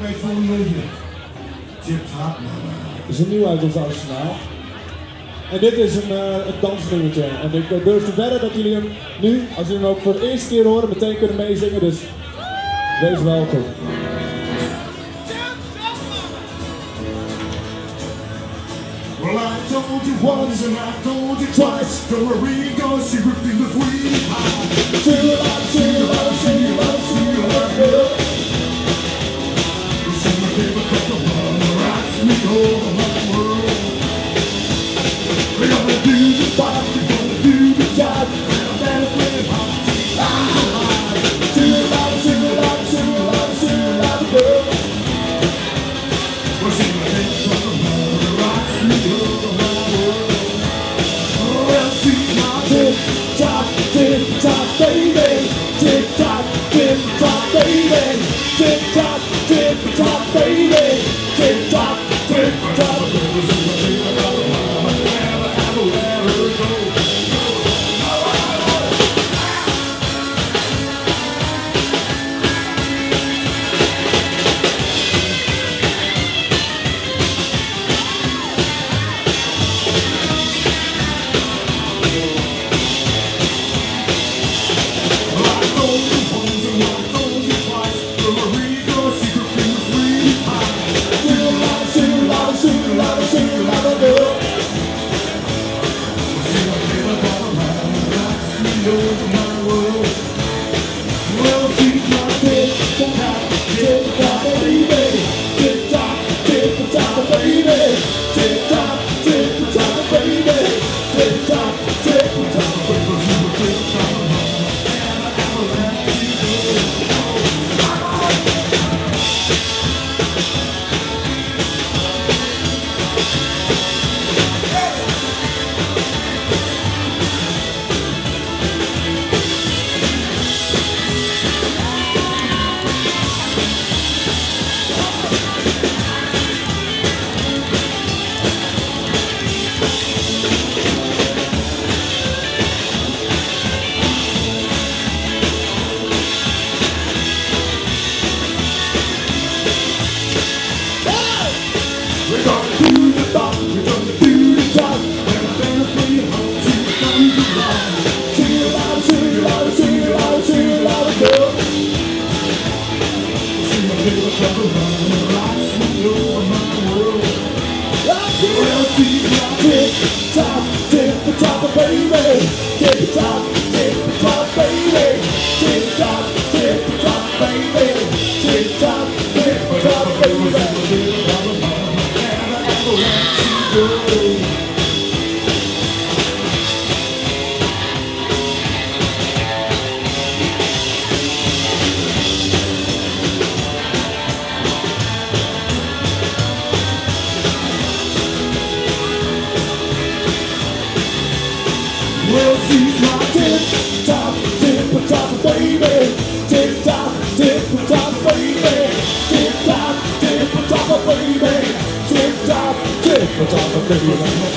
Kijk voor een beetje. Chip Trap. Het is een nieuw uit ons arsenaal. En dit is een dansnummertje. En ik durf te wedden dat jullie hem nu, als jullie hem ook voor de eerste keer horen, meteen kunnen meezingen. Dus wees welkom. Well, I told you once and I told you twice. Don't worry, go secret fingers we hide. Sing along, sing along, sing along, sing along, girl. You see my favorite cup of rum, rocks me over my world. We're gonna do the pop, we're gonna do the job. And that's when it pops. Sing along, sing along, sing along, sing along, girl. Well, see my favorite cup of rum, rocks me over my world. Well, see my Tick tock, baby. Tick tock, baby. Tick tock, baby. Tick tock, Well, she's my tip-top, tip-top, baby. Tip-top, tip-top, baby. Tip-top, tip-top, baby. Tip-top, tip-top, baby.